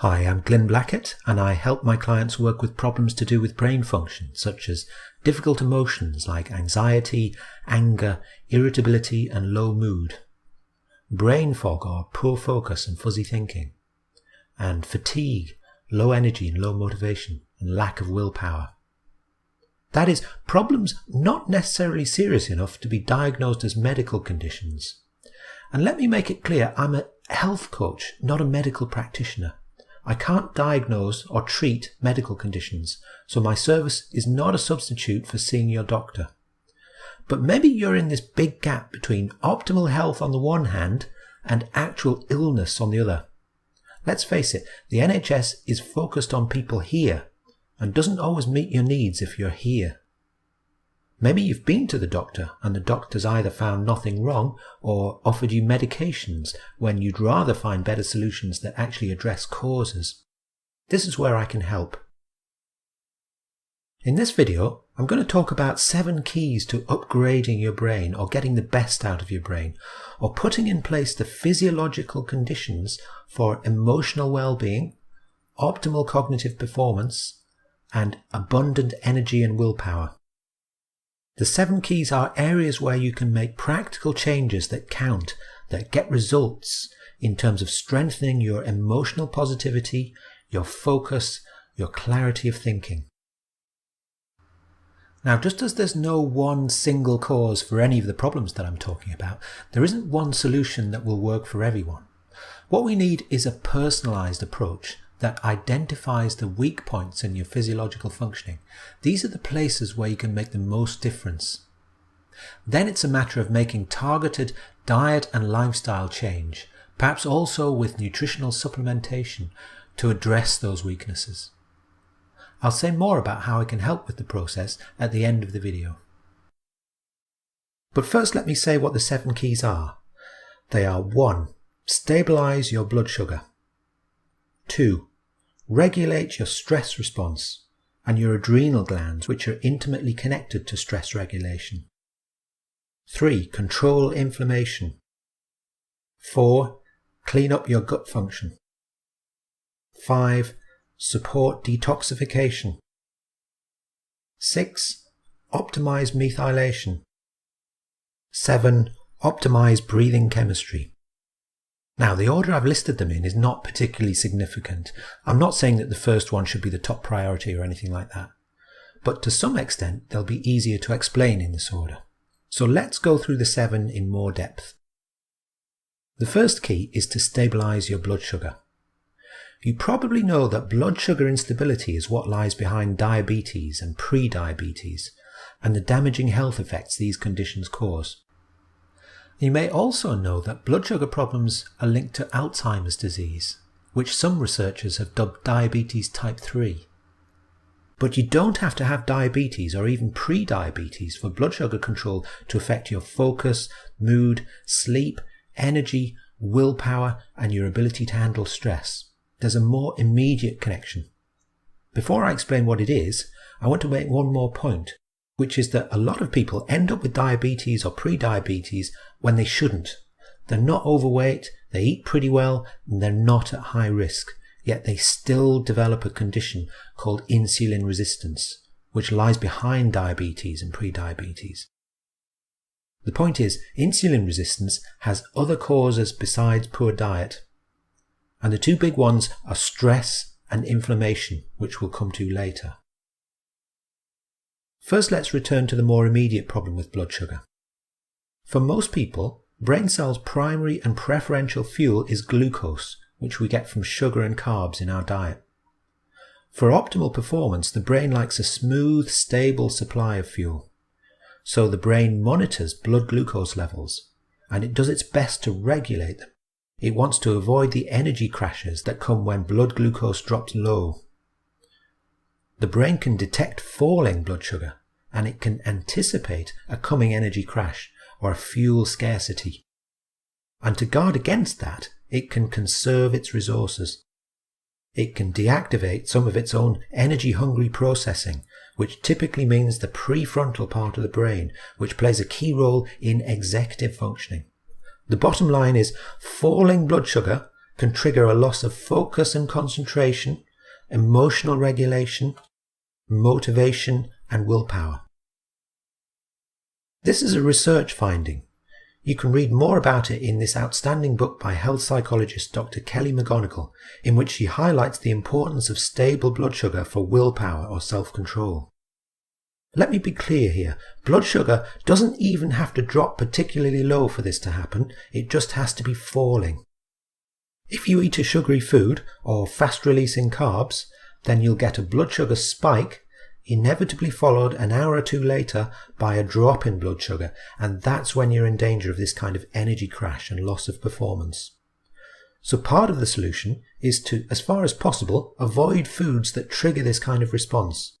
Hi, I'm Glyn Blackett, and I help my clients work with problems to do with brain function, such as difficult emotions like anxiety, anger, irritability, and low mood, brain fog or poor focus and fuzzy thinking, and fatigue, low energy and low motivation, and lack of willpower. That is, problems not necessarily serious enough to be diagnosed as medical conditions. And let me make it clear, I'm a health coach, not a medical practitioner. I can't diagnose or treat medical conditions, so my service is not a substitute for seeing your doctor. But maybe you're in this big gap between optimal health on the one hand and actual illness on the other. Let's face it, the NHS is focused on people here and doesn't always meet your needs if you're here. Maybe you've been to the doctor and the doctor's either found nothing wrong or offered you medications when you'd rather find better solutions that actually address causes. This is where I can help. In this video, I'm going to talk about 7 keys to upgrading your brain or getting the best out of your brain, or putting in place the physiological conditions for emotional well-being, optimal cognitive performance, and abundant energy and willpower. The 7 keys are areas where you can make practical changes that count, that get results in terms of strengthening your emotional positivity, your focus, your clarity of thinking. Now, just as there's no one single cause for any of the problems that I'm talking about, there isn't one solution that will work for everyone. What we need is a personalized approach that identifies the weak points in your physiological functioning. These are the places where you can make the most difference. Then it's a matter of making targeted diet and lifestyle change, perhaps also with nutritional supplementation to address those weaknesses. I'll say more about how I can help with the process at the end of the video. But first let me say what the 7 keys are. They are 1. Stabilize your blood sugar. 2. Regulate your stress response and your adrenal glands, which are intimately connected to stress regulation. 3. Control inflammation. 4. Clean up your gut function. 5. Support detoxification. 6. Optimize methylation. 7. Optimize breathing chemistry. Now, the order I've listed them in is not particularly significant. I'm not saying that the first one should be the top priority or anything like that. But to some extent, they'll be easier to explain in this order. So let's go through the 7 in more depth. The first key is to stabilize your blood sugar. You probably know that blood sugar instability is what lies behind diabetes and pre-diabetes, and the damaging health effects these conditions cause. You may also know that blood sugar problems are linked to Alzheimer's disease, which some researchers have dubbed diabetes type 3. But you don't have to have diabetes or even pre-diabetes for blood sugar control to affect your focus, mood, sleep, energy, willpower, and your ability to handle stress. There's a more immediate connection. Before I explain what it is, I want to make one more point, which is that a lot of people end up with diabetes or pre-diabetes when they shouldn't. They're not overweight, they eat pretty well, and they're not at high risk, yet they still develop a condition called insulin resistance, which lies behind diabetes and pre-diabetes. The point is, insulin resistance has other causes besides poor diet, and the 2 big ones are stress and inflammation, which we'll come to later. First, let's return to the more immediate problem with blood sugar. For most people, brain cells' primary and preferential fuel is glucose, which we get from sugar and carbs in our diet. For optimal performance, the brain likes a smooth, stable supply of fuel. So the brain monitors blood glucose levels, and it does its best to regulate them. It wants to avoid the energy crashes that come when blood glucose drops low. The brain can detect falling blood sugar, and it can anticipate a coming energy crash or a fuel scarcity. And to guard against that, it can conserve its resources. It can deactivate some of its own energy-hungry processing, which typically means the prefrontal part of the brain, which plays a key role in executive functioning. The bottom line is falling blood sugar can trigger a loss of focus and concentration, emotional regulation, motivation, and willpower. This is a research finding. You can read more about it in this outstanding book by health psychologist Dr. Kelly McGonigal, in which she highlights the importance of stable blood sugar for willpower or self-control. Let me be clear here, blood sugar doesn't even have to drop particularly low for this to happen, it just has to be falling. If you eat a sugary food or fast-releasing carbs, then you'll get a blood sugar spike, inevitably followed an hour or two later by a drop in blood sugar, and that's when you're in danger of this kind of energy crash and loss of performance. So part of the solution is to, as far as possible, avoid foods that trigger this kind of response.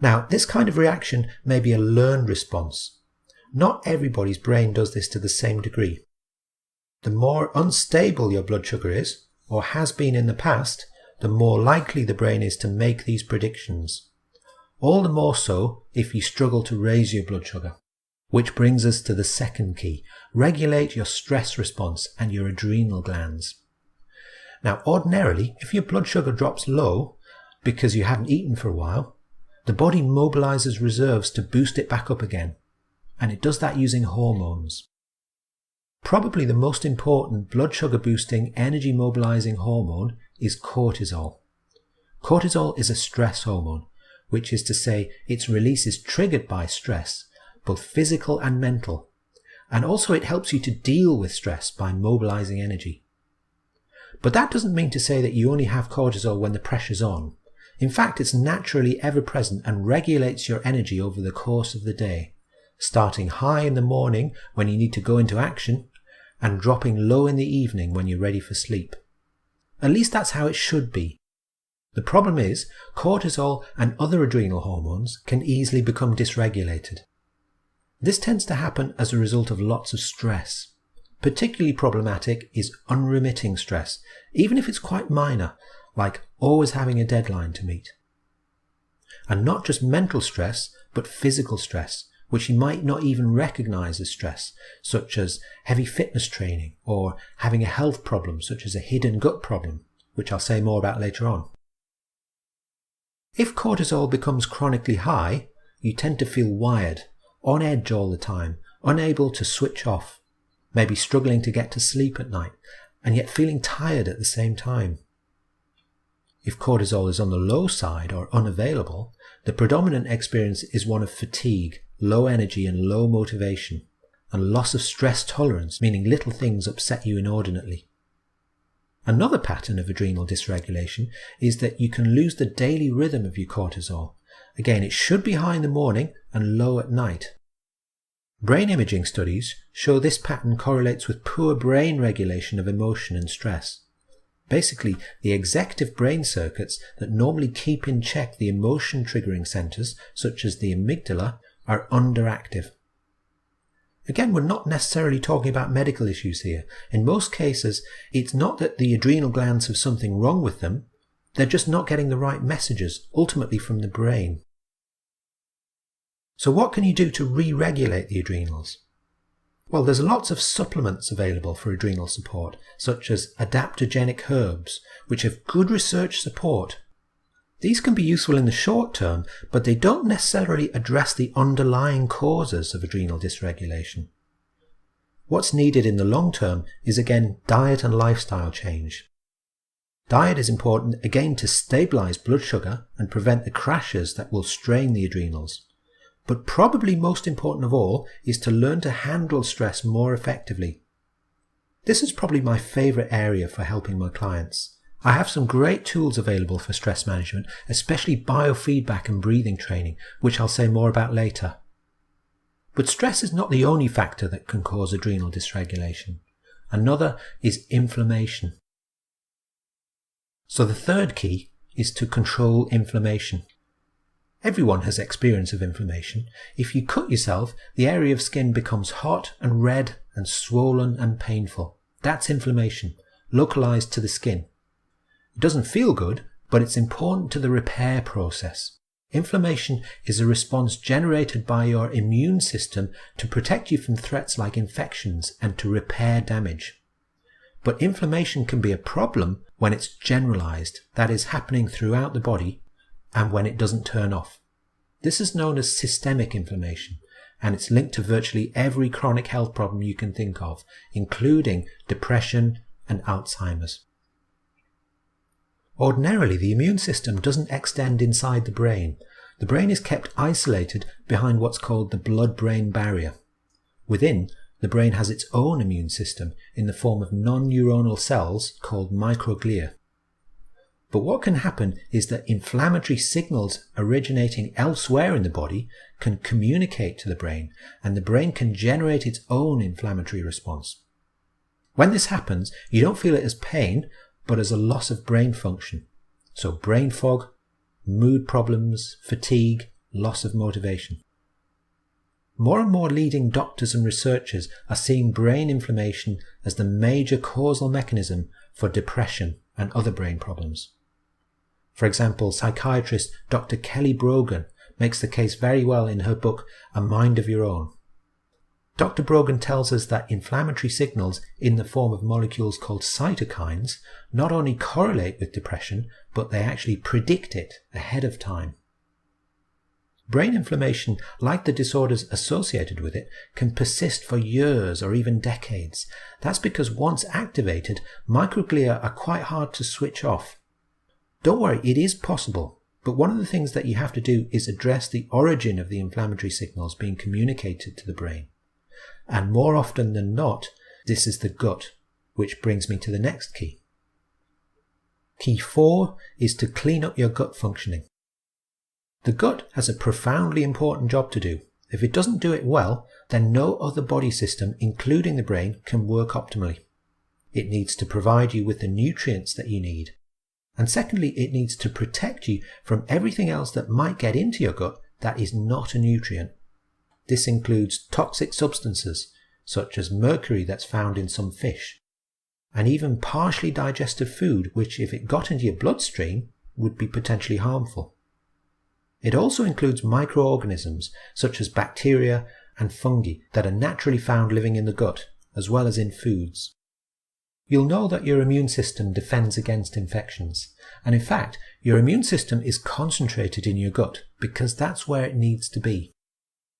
Now, this kind of reaction may be a learned response. Not everybody's brain does this to the same degree. The more unstable your blood sugar is, or has been in the past, the more likely the brain is to make these predictions. All the more so if you struggle to raise your blood sugar. Which brings us to the second key. Regulate your stress response and your adrenal glands. Now, ordinarily, if your blood sugar drops low because you haven't eaten for a while, the body mobilizes reserves to boost it back up again, and it does that using hormones. Probably the most important blood sugar boosting, energy mobilizing hormone is cortisol. Cortisol is a stress hormone, which is to say its release is triggered by stress, both physical and mental, and also it helps you to deal with stress by mobilizing energy. But that doesn't mean to say that you only have cortisol when the pressure's on. In fact, it's naturally ever present and regulates your energy over the course of the day, starting high in the morning when you need to go into action and dropping low in the evening when you're ready for sleep. At least that's how it should be. The problem is, cortisol and other adrenal hormones can easily become dysregulated. This tends to happen as a result of lots of stress. Particularly problematic is unremitting stress, even if it's quite minor, like always having a deadline to meet. And not just mental stress, but physical stress, which you might not even recognize as stress, such as heavy fitness training or having a health problem such as a hidden gut problem, which I'll say more about later on. If cortisol becomes chronically high, you tend to feel wired, on edge all the time, unable to switch off, maybe struggling to get to sleep at night, and yet feeling tired at the same time. If cortisol is on the low side or unavailable, the predominant experience is one of fatigue, low energy and low motivation, and loss of stress tolerance, meaning little things upset you inordinately. Another pattern of adrenal dysregulation is that you can lose the daily rhythm of your cortisol. Again, it should be high in the morning and low at night. Brain imaging studies show this pattern correlates with poor brain regulation of emotion and stress. Basically, the executive brain circuits that normally keep in check the emotion triggering centers, such as the amygdala, are underactive. Again, we're not necessarily talking about medical issues here. In most cases, it's not that the adrenal glands have something wrong with them, they're just not getting the right messages, ultimately from the brain. So what can you do to re-regulate the adrenals? Well, there's lots of supplements available for adrenal support, such as adaptogenic herbs, which have good research support. These can be useful in the short term, but they don't necessarily address the underlying causes of adrenal dysregulation. What's needed in the long term is again diet and lifestyle change. Diet is important again to stabilize blood sugar and prevent the crashes that will strain the adrenals. But probably most important of all is to learn to handle stress more effectively. This is probably my favorite area for helping my clients. I have some great tools available for stress management, especially biofeedback and breathing training, which I'll say more about later. But stress is not the only factor that can cause adrenal dysregulation. Another is inflammation. So the third key is to control inflammation. Everyone has experience of inflammation. If you cut yourself, the area of skin becomes hot and red and swollen and painful. That's inflammation, localized to the skin. It doesn't feel good, but it's important to the repair process. Inflammation is a response generated by your immune system to protect you from threats like infections and to repair damage. But inflammation can be a problem when it's generalized, that is, happening throughout the body, and when it doesn't turn off. This is known as systemic inflammation, and it's linked to virtually every chronic health problem you can think of, including depression and Alzheimer's. Ordinarily, the immune system doesn't extend inside the brain. The brain is kept isolated behind what's called the blood-brain barrier. Within, the brain has its own immune system in the form of non-neuronal cells called microglia. But what can happen is that inflammatory signals originating elsewhere in the body can communicate to the brain, and the brain can generate its own inflammatory response. When this happens, you don't feel it as pain, but as a loss of brain function. So brain fog, mood problems, fatigue, loss of motivation. More and more leading doctors and researchers are seeing brain inflammation as the major causal mechanism for depression and other brain problems. For example, psychiatrist Dr. Kelly Brogan makes the case very well in her book, A Mind of Your Own. Dr. Brogan tells us that inflammatory signals in the form of molecules called cytokines not only correlate with depression, but they actually predict it ahead of time. Brain inflammation, like the disorders associated with it, can persist for years or even decades. That's because once activated, microglia are quite hard to switch off. Don't worry, it is possible, but one of the things that you have to do is address the origin of the inflammatory signals being communicated to the brain. And more often than not, this is the gut, which brings me to the next key. Key 4 is to clean up your gut functioning. The gut has a profoundly important job to do. If it doesn't do it well, then no other body system, including the brain, can work optimally. It needs to provide you with the nutrients that you need. And secondly, it needs to protect you from everything else that might get into your gut that is not a nutrient. This includes toxic substances, such as mercury that's found in some fish, and even partially digested food, which if it got into your bloodstream, would be potentially harmful. It also includes microorganisms, such as bacteria and fungi, that are naturally found living in the gut, as well as in foods. You'll know that your immune system defends against infections, and in fact, your immune system is concentrated in your gut because that's where it needs to be.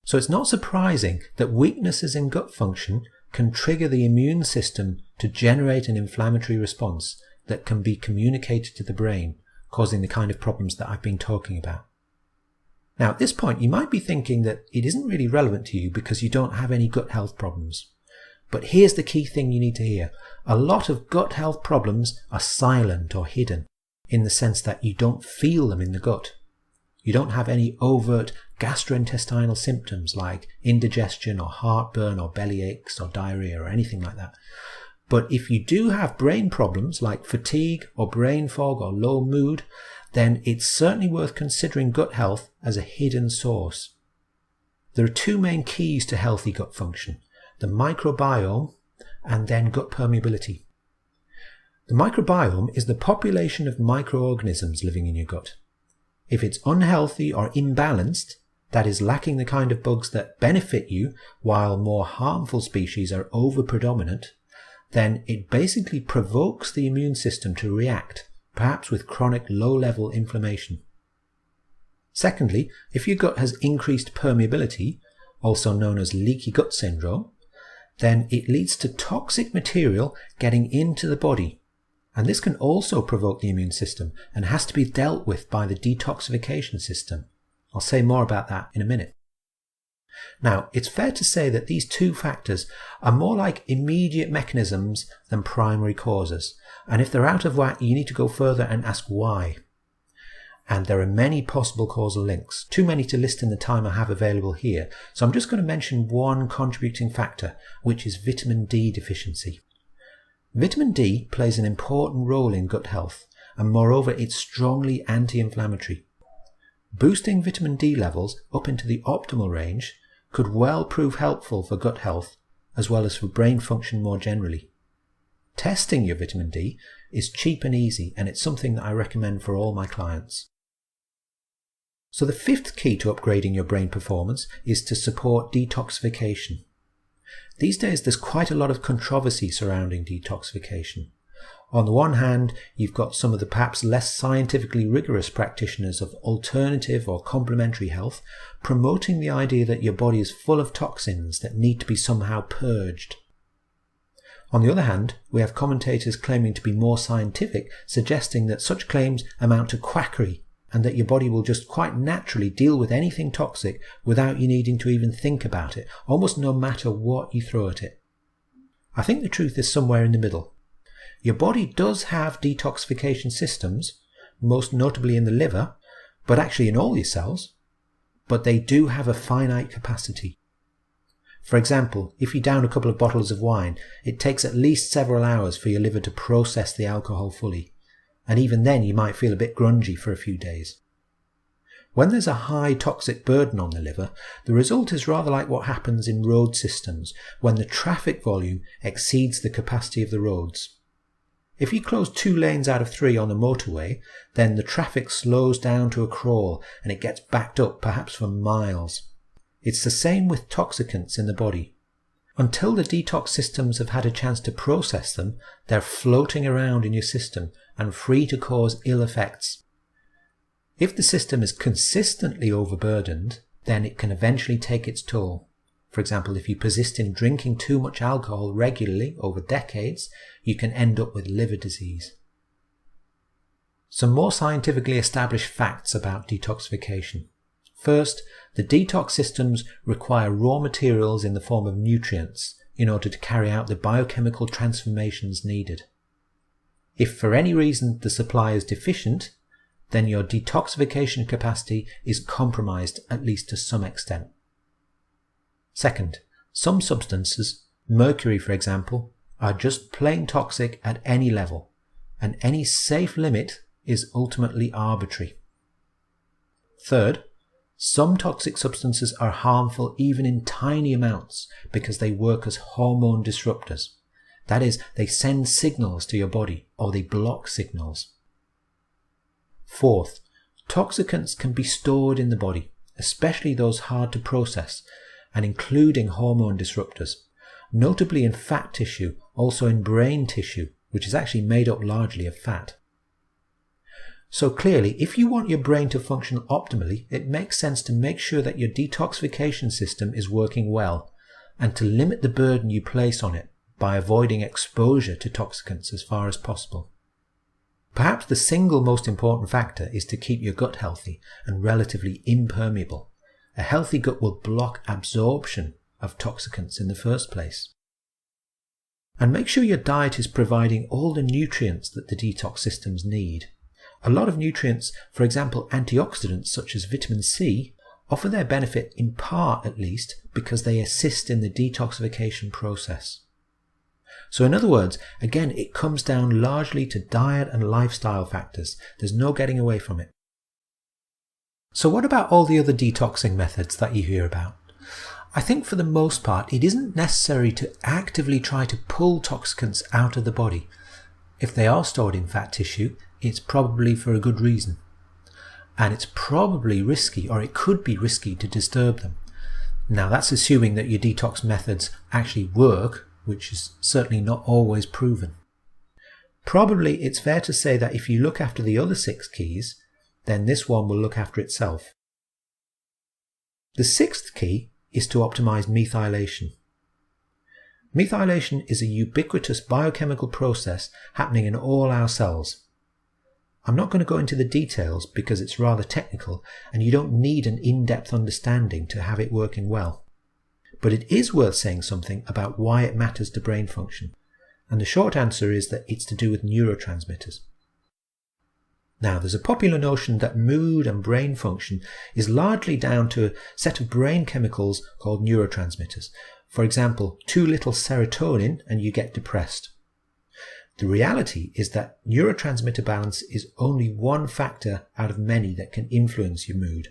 So it's not surprising that weaknesses in gut function can trigger the immune system to generate an inflammatory response that can be communicated to the brain, causing the kind of problems that I've been talking about. Now, at this point, you might be thinking that it isn't really relevant to you because you don't have any gut health problems. But here's the key thing you need to hear. A lot of gut health problems are silent or hidden, in the sense that you don't feel them in the gut. You don't have any overt gastrointestinal symptoms like indigestion or heartburn or belly aches or diarrhea or anything like that. But if you do have brain problems like fatigue or brain fog or low mood, then it's certainly worth considering gut health as a hidden source. There are two main keys to healthy gut function: the microbiome and then gut permeability. The microbiome is the population of microorganisms living in your gut. If it's unhealthy or imbalanced, that is lacking the kind of bugs that benefit you while more harmful species are over-predominant, then it basically provokes the immune system to react, perhaps with chronic low-level inflammation. Secondly, if your gut has increased permeability, also known as leaky gut syndrome, then it leads to toxic material getting into the body. And this can also provoke the immune system and has to be dealt with by the detoxification system. I'll say more about that in a minute. Now, it's fair to say that these two factors are more like immediate mechanisms than primary causes. And if they're out of whack, you need to go further and ask why. And there are many possible causal links, too many to list in the time I have available here. So I'm just going to mention one contributing factor, which is vitamin D deficiency. Vitamin D plays an important role in gut health, and moreover it's strongly anti-inflammatory. Boosting vitamin D levels up into the optimal range could well prove helpful for gut health, as well as for brain function more generally. Testing your vitamin D is cheap and easy, and it's something that I recommend for all my clients. So the fifth key to upgrading your brain performance is to support detoxification. These days there's quite a lot of controversy surrounding detoxification. On the one hand, you've got some of the perhaps less scientifically rigorous practitioners of alternative or complementary health promoting the idea that your body is full of toxins that need to be somehow purged. On the other hand, we have commentators claiming to be more scientific, suggesting that such claims amount to quackery and that your body will just quite naturally deal with anything toxic without you needing to even think about it, almost no matter what you throw at it. I think the truth is somewhere in the middle. Your body does have detoxification systems, most notably in the liver, but actually in all your cells, but they do have a finite capacity. For example, if you down a couple of bottles of wine, it takes at least several hours for your liver to process the alcohol fully, and even then you might feel a bit grungy for a few days. When there's a high toxic burden on the liver, the result is rather like what happens in road systems when the traffic volume exceeds the capacity of the roads. If you close 2 lanes out of 3 on the motorway, then the traffic slows down to a crawl and it gets backed up perhaps for miles. It's the same with toxicants in the body. Until the detox systems have had a chance to process them, they're floating around in your system and free to cause ill effects. If the system is consistently overburdened, then it can eventually take its toll. For example, if you persist in drinking too much alcohol regularly over decades, you can end up with liver disease. Some more scientifically established facts about detoxification. First, the detox systems require raw materials in the form of nutrients in order to carry out the biochemical transformations needed. If for any reason the supply is deficient, then your detoxification capacity is compromised at least to some extent. Second, some substances, mercury for example, are just plain toxic at any level, and any safe limit is ultimately arbitrary. Third, some toxic substances are harmful even in tiny amounts because they work as hormone disruptors. That is, they send signals to your body or they block signals. Fourth, toxicants can be stored in the body, especially those hard to process, and including hormone disruptors, notably in fat tissue, also in brain tissue, which is actually made up largely of fat. So clearly, if you want your brain to function optimally, it makes sense to make sure that your detoxification system is working well, and to limit the burden you place on it by avoiding exposure to toxicants as far as possible. Perhaps the single most important factor is to keep your gut healthy and relatively impermeable. A healthy gut will block absorption of toxicants in the first place. And make sure your diet is providing all the nutrients that the detox systems need. A lot of nutrients, for example antioxidants such as vitamin C, offer their benefit in part at least because they assist in the detoxification process. So in other words, again, it comes down largely to diet and lifestyle factors. There's no getting away from it. So what about all the other detoxing methods that you hear about? I think for the most part, it isn't necessary to actively try to pull toxicants out of the body. If they are stored in fat tissue, it's probably for a good reason. And it's probably risky, or it could be risky, to disturb them. Now that's assuming that your detox methods actually work, which is certainly not always proven. Probably it's fair to say that if you look after the other 6 keys, then this one will look after itself. The 6th key is to optimize methylation. Methylation is a ubiquitous biochemical process happening in all our cells. I'm not going to go into the details because it's rather technical and you don't need an in-depth understanding to have it working well. But it is worth saying something about why it matters to brain function. And the short answer is that it's to do with neurotransmitters. Now, there's a popular notion that mood and brain function is largely down to a set of brain chemicals called neurotransmitters. For example, too little serotonin and you get depressed. The reality is that neurotransmitter balance is only one factor out of many that can influence your mood.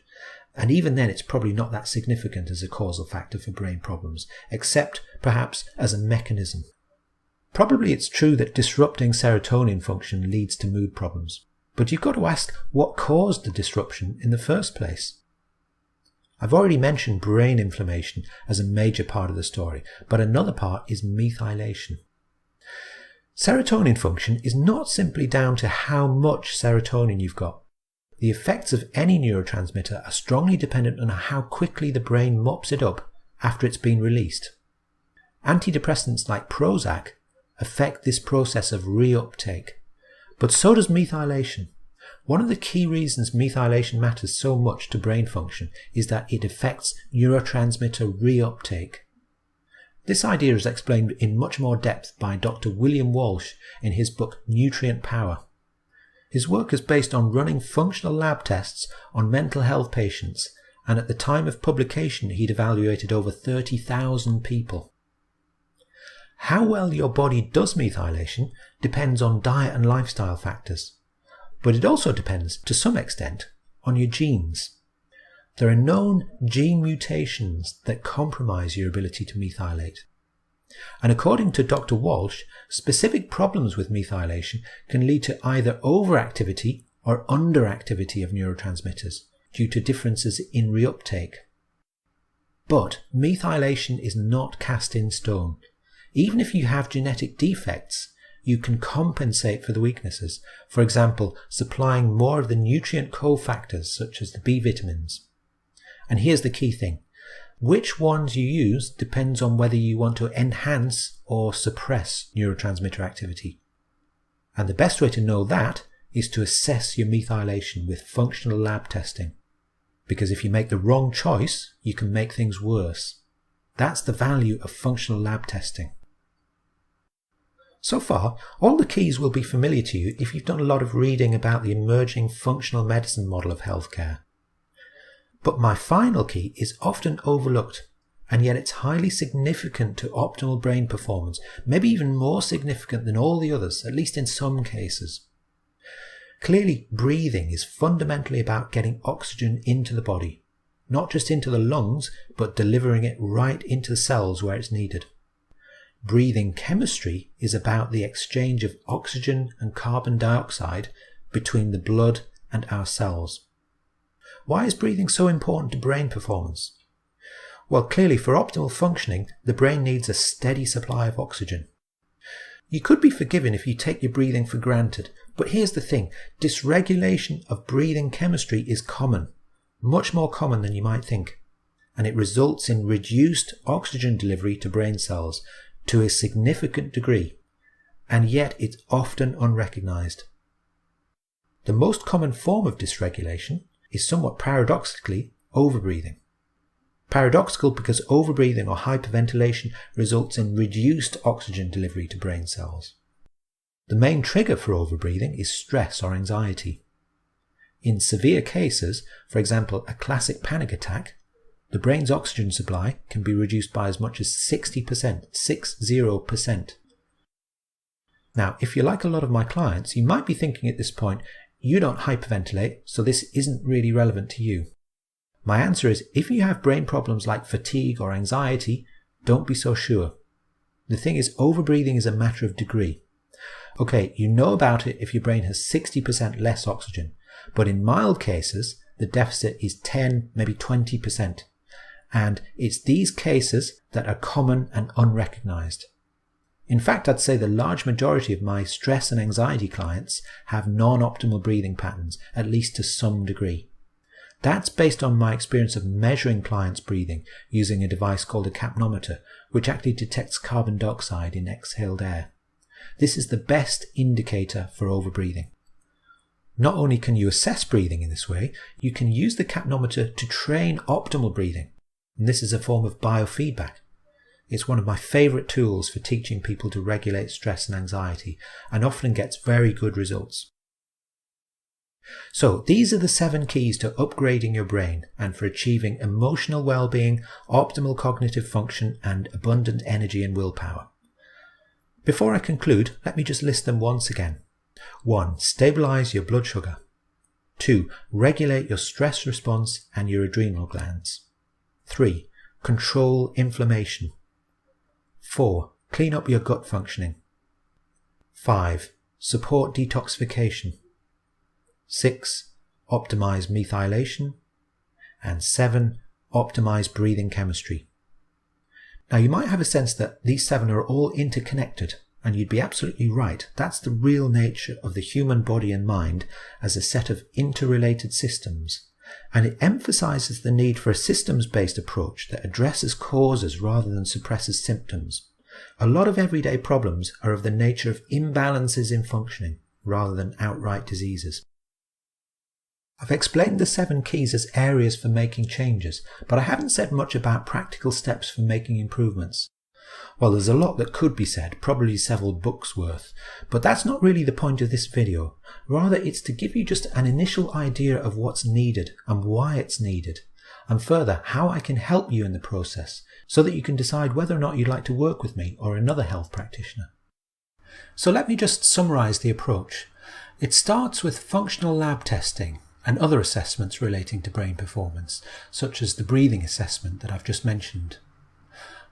And even then, it's probably not that significant as a causal factor for brain problems, except perhaps as a mechanism. Probably it's true that disrupting serotonin function leads to mood problems. But you've got to ask what caused the disruption in the first place. I've already mentioned brain inflammation as a major part of the story, but another part is methylation. Serotonin function is not simply down to how much serotonin you've got. The effects of any neurotransmitter are strongly dependent on how quickly the brain mops it up after it's been released. Antidepressants like Prozac affect this process of reuptake, but so does methylation. One of the key reasons methylation matters so much to brain function is that it affects neurotransmitter reuptake. This idea is explained in much more depth by Dr. William Walsh in his book Nutrient Power. His work is based on running functional lab tests on mental health patients, and at the time of publication he'd evaluated over 30,000 people. How well your body does methylation depends on diet and lifestyle factors, but it also depends, to some extent, on your genes. There are known gene mutations that compromise your ability to methylate. And according to Dr. Walsh, specific problems with methylation can lead to either overactivity or underactivity of neurotransmitters due to differences in reuptake. But methylation is not cast in stone. Even if you have genetic defects, you can compensate for the weaknesses, for example, supplying more of the nutrient cofactors such as the B vitamins. And here's the key thing. Which ones you use depends on whether you want to enhance or suppress neurotransmitter activity. And the best way to know that is to assess your methylation with functional lab testing. Because if you make the wrong choice, you can make things worse. That's the value of functional lab testing. So far, all the keys will be familiar to you if you've done a lot of reading about the emerging functional medicine model of healthcare. But my final key is often overlooked, and yet it's highly significant to optimal brain performance, maybe even more significant than all the others, at least in some cases. Clearly, breathing is fundamentally about getting oxygen into the body, not just into the lungs, but delivering it right into the cells where it's needed. Breathing chemistry is about the exchange of oxygen and carbon dioxide between the blood and our cells. Why is breathing so important to brain performance? Well, clearly for optimal functioning, the brain needs a steady supply of oxygen. You could be forgiven if you take your breathing for granted, but here's the thing, dysregulation of breathing chemistry is common, much more common than you might think, and it results in reduced oxygen delivery to brain cells to a significant degree, and yet it's often unrecognized. The most common form of dysregulation is somewhat paradoxically overbreathing. Paradoxical because overbreathing or hyperventilation results in reduced oxygen delivery to brain cells. The main trigger for overbreathing is stress or anxiety. In severe cases, for example a classic panic attack, the brain's oxygen supply can be reduced by as much as 60%. Now, if you're like a lot of my clients, you might be thinking at this point, you don't hyperventilate, so this isn't really relevant to you. My answer is, if you have brain problems like fatigue or anxiety, don't be so sure. The thing is, overbreathing is a matter of degree. Okay, you know about it if your brain has 60% less oxygen, but in mild cases, the deficit is 10, maybe 20%. And it's these cases that are common and unrecognized. In fact, I'd say the large majority of my stress and anxiety clients have non-optimal breathing patterns, at least to some degree. That's based on my experience of measuring clients' breathing using a device called a capnometer, which actually detects carbon dioxide in exhaled air. This is the best indicator for overbreathing. Not only can you assess breathing in this way, you can use the capnometer to train optimal breathing. And this is a form of biofeedback. It's one of my favorite tools for teaching people to regulate stress and anxiety, and often gets very good results. So these are the 7 keys to upgrading your brain and for achieving emotional well-being, optimal cognitive function, and abundant energy and willpower. Before I conclude, let me just list them once again. 1. Stabilize your blood sugar. 2. Regulate your stress response and your adrenal glands. 3. Control inflammation. 4. Clean up your gut functioning. 5. Support detoxification. 6. Optimize methylation. And 7. optimize breathing chemistry. Now you might have a sense that these 7 are all interconnected, and you'd be absolutely right. That's the real nature of the human body and mind as a set of interrelated systems. And it emphasizes the need for a systems-based approach that addresses causes rather than suppresses symptoms. A lot of everyday problems are of the nature of imbalances in functioning rather than outright diseases. I've explained the 7 keys as areas for making changes, but I haven't said much about practical steps for making improvements. Well, there's a lot that could be said, probably several books worth, but that's not really the point of this video. Rather, it's to give you just an initial idea of what's needed and why it's needed, and further, how I can help you in the process, so that you can decide whether or not you'd like to work with me or another health practitioner. So let me just summarize the approach. It starts with functional lab testing and other assessments relating to brain performance, such as the breathing assessment that I've just mentioned.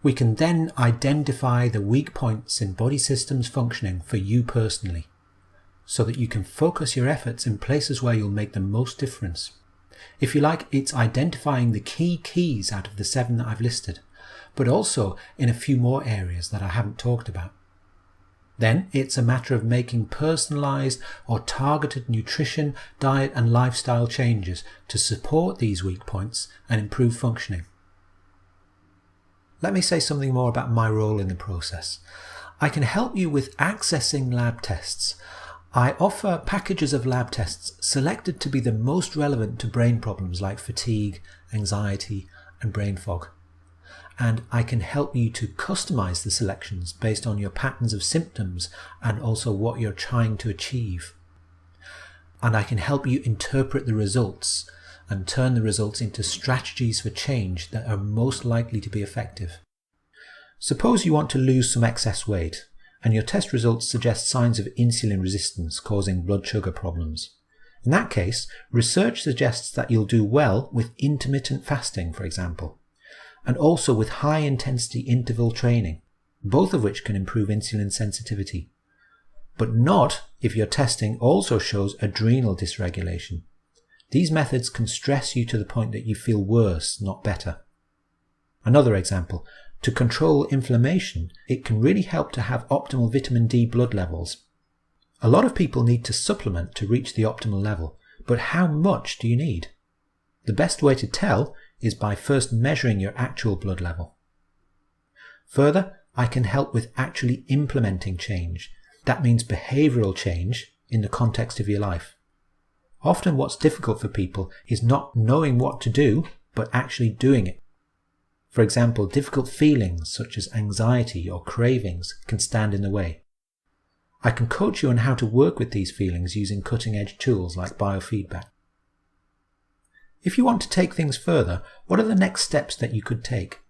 We can then identify the weak points in body systems functioning for you personally, so that you can focus your efforts in places where you'll make the most difference. If you like, it's identifying the key keys out of the 7 that I've listed, but also in a few more areas that I haven't talked about. Then it's a matter of making personalized or targeted nutrition, diet and lifestyle changes to support these weak points and improve functioning. Let me say something more about my role in the process. I can help you with accessing lab tests. I offer packages of lab tests selected to be the most relevant to brain problems like fatigue, anxiety, and brain fog. And I can help you to customize the selections based on your patterns of symptoms and also what you're trying to achieve. And I can help you interpret the results and turn the results into strategies for change that are most likely to be effective. Suppose you want to lose some excess weight, and your test results suggest signs of insulin resistance causing blood sugar problems. In that case, research suggests that you'll do well with intermittent fasting, for example, and also with high-intensity interval training, both of which can improve insulin sensitivity, but not if your testing also shows adrenal dysregulation. These methods can stress you to the point that you feel worse, not better. Another example, to control inflammation, it can really help to have optimal vitamin D blood levels. A lot of people need to supplement to reach the optimal level, but how much do you need? The best way to tell is by first measuring your actual blood level. Further, I can help with actually implementing change. That means behavioral change in the context of your life. Often what's difficult for people is not knowing what to do, but actually doing it. For example, difficult feelings such as anxiety or cravings can stand in the way. I can coach you on how to work with these feelings using cutting-edge tools like biofeedback. If you want to take things further, what are the next steps that you could take?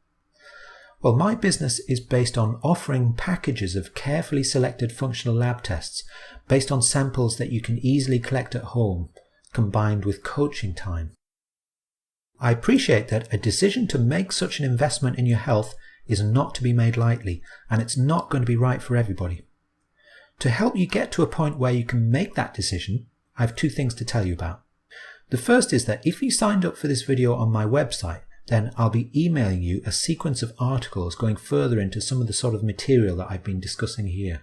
Well, my business is based on offering packages of carefully selected functional lab tests based on samples that you can easily collect at home, combined with coaching time. I appreciate that a decision to make such an investment in your health is not to be made lightly, and it's not going to be right for everybody. To help you get to a point where you can make that decision, I have 2 things to tell you about. The first is that if you signed up for this video on my website, then I'll be emailing you a sequence of articles going further into some of the sort of material that I've been discussing here.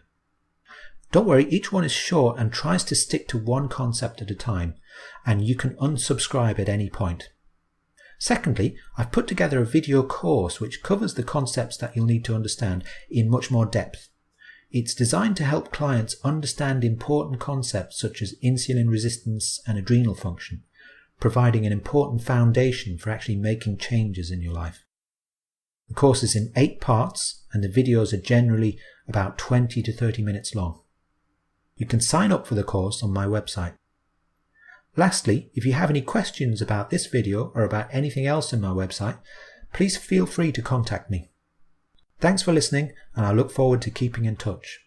Don't worry, each one is short and tries to stick to one concept at a time, and you can unsubscribe at any point. Secondly, I've put together a video course which covers the concepts that you'll need to understand in much more depth. It's designed to help clients understand important concepts such as insulin resistance and adrenal function, providing an important foundation for actually making changes in your life. The course is in 8 parts, and the videos are generally about 20 to 30 minutes long. You can sign up for the course on my website. Lastly, if you have any questions about this video or about anything else in my website, please feel free to contact me. Thanks for listening, and I look forward to keeping in touch.